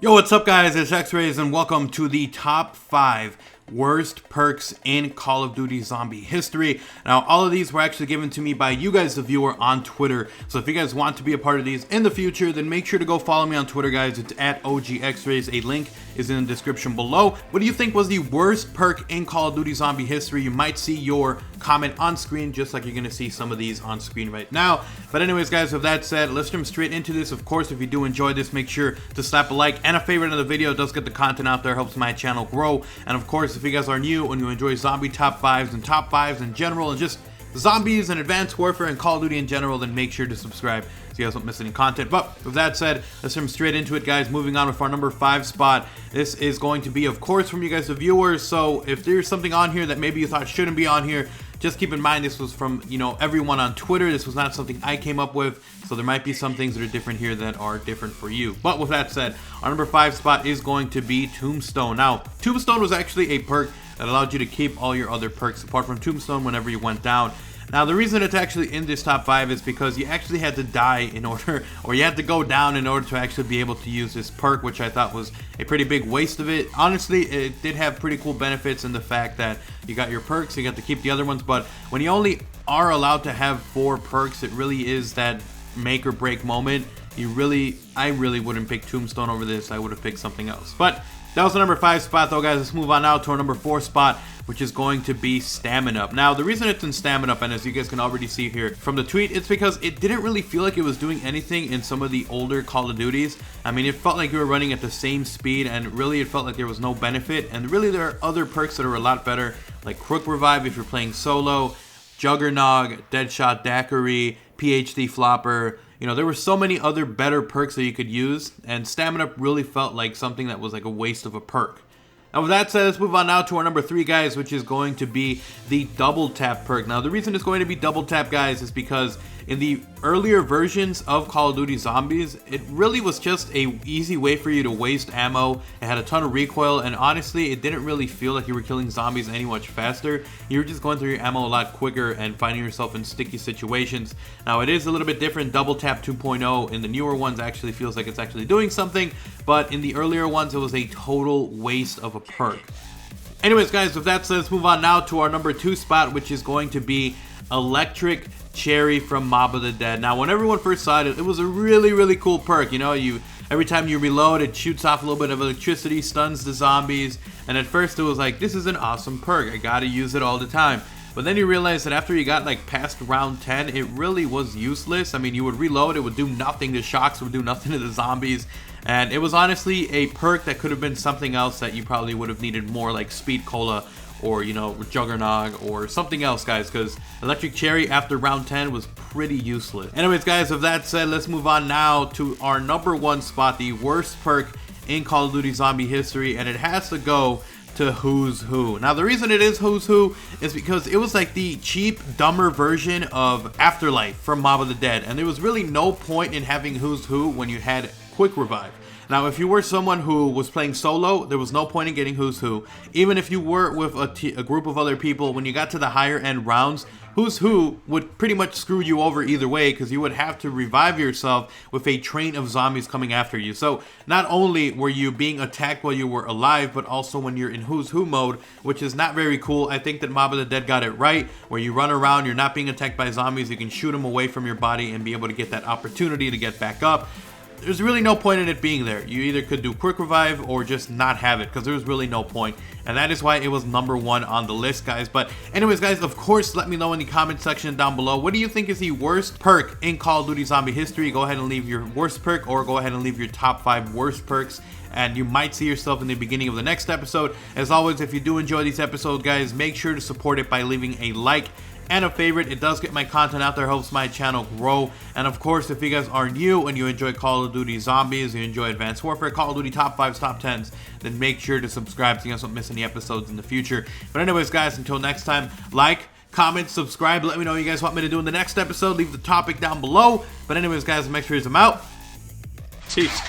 Yo, what's up guys, it's Xrayz and welcome to the top 5 worst perks in Call of Duty zombie history. Now, all of these were actually given to me by you guys, the viewer, on Twitter. So if you guys want to be a part of these in the future, then make sure to go follow me on Twitter, guys. It's at OGXRAYZ. A link is in the description below. What do you think was the worst perk in Call of Duty zombie history? You might see your comment on screen, just like you're gonna see some of these on screen right now. But anyways, guys, with that said, let's jump straight into this. Of course, if you do enjoy this, make sure to slap a like and a favorite on the video. It does get the content out there, helps my channel grow. And of course, if you guys are new and you enjoy zombie top 5s and top 5s in general and just zombies and advanced warfare and Call of Duty in general, then make sure to subscribe so you guys don't miss any content. But with that said, let's jump straight into it, guys. Moving on with our number 5 spot. This is going to be, of course, from you guys, the viewers. So if there's something on here that maybe you thought shouldn't be on here, just keep in mind this was from, everyone on Twitter. This was not something I came up with, so there might be some things that are different here that are different for you. But with that said, our number 5 spot is going to be Tombstone. Now, Tombstone was actually a perk that allowed you to keep all your other perks apart from Tombstone whenever you went down. Now, the reason it's actually in this top 5 is because you actually had to die in order, or you had to go down in order to actually be able to use this perk, which I thought was a pretty big waste of it. Honestly, it did have pretty cool benefits in the fact that you got your perks, you got to keep the other ones, but when you only are allowed to have 4 perks, it really is that make or break moment. I really wouldn't pick Tombstone over this. I would have picked something else. But that was the number 5 spot though, guys. Let's move on now to our number 4 spot, which is going to be Stamina Up. Now, the reason it's in Stamina Up, and as you guys can already see here from the tweet, it's because it didn't really feel like it was doing anything in some of the older Call of Duties. I mean, it felt like you were running at the same speed, and really it felt like there was no benefit. And really there are other perks that are a lot better, like Quick Revive if you're playing solo, Juggernog, Deadshot Daiquiri, PhD Flopper. There were so many other better perks that you could use, and Stamina Up really felt like something that was like a waste of a perk. Now, with that said, let's move on now to our number 3, guys, which is going to be the Double Tap perk. Now, the reason it's going to be Double Tap, guys, is because in the earlier versions of Call of Duty Zombies, it really was just a easy way for you to waste ammo. It had a ton of recoil, and honestly, it didn't really feel like you were killing zombies any much faster. You were just going through your ammo a lot quicker and finding yourself in sticky situations. Now, it is a little bit different. Double Tap 2.0 in the newer ones actually feels like it's actually doing something, but in the earlier ones, it was a total waste of a perk. Anyways, guys, with that said, let's move on now to our number 2 spot, which is going to be Electric Cherry from Mob of the Dead. Now, when everyone first saw it, it was a really cool perk. Every time you reload, it shoots off a little bit of electricity, stuns the zombies, and at first it was like, this is an awesome perk, I gotta use it all the time. But then you realize that after you got like past round 10, it really was useless. I mean, you would reload, it would do nothing, the shocks would do nothing to the zombies, and it was honestly a perk that could have been something else that you probably would have needed more, like Speed Cola or Juggernog or something else, guys, because Electric Cherry after round 10 was pretty useless. Anyways, guys, with that said, let's move on now to our number 1 spot, the worst perk in Call of Duty zombie history, and it has to go to Who's Who. Now, the reason it is Who's Who is because it was like the cheap, dumber version of Afterlife from Mob of the Dead, and there was really no point in having Who's Who when you had Quick Revive. Now, if you were someone who was playing solo, there was no point in getting Who's Who. Even if you were with a group of other people, when you got to the higher end rounds, Who's Who would pretty much screw you over either way, because you would have to revive yourself with a train of zombies coming after you. So not only were you being attacked while you were alive, but also when you're in Who's Who mode, which is not very cool. I think that Mob of the Dead got it right, where you run around, you're not being attacked by zombies, you can shoot them away from your body and be able to get that opportunity to get back up. There's really no point in it being there. You either could do Quick Revive or just not have it, because there was really no point. And that is why it was number 1 on the list, guys. But anyways, guys, of course, let me know in the comment section down below. What do you think is the worst perk in Call of Duty zombie history? Go ahead and leave your worst perk, or go ahead and leave your top 5 worst perks, and you might see yourself in the beginning of the next episode. As always, if you do enjoy these episodes, guys, make sure to support it by leaving a like and a favorite. It does get my content out there, helps my channel grow. And of course, if you guys are new and you enjoy Call of Duty Zombies, you enjoy Advanced Warfare, Call of Duty top 5s, top 10s, then make sure to subscribe so you guys don't miss any episodes in the future. But anyways, guys, until next time, like, comment, subscribe, let me know what you guys want me to do in the next episode. Leave the topic down below. But anyways, guys, make sure I'm out. Peace.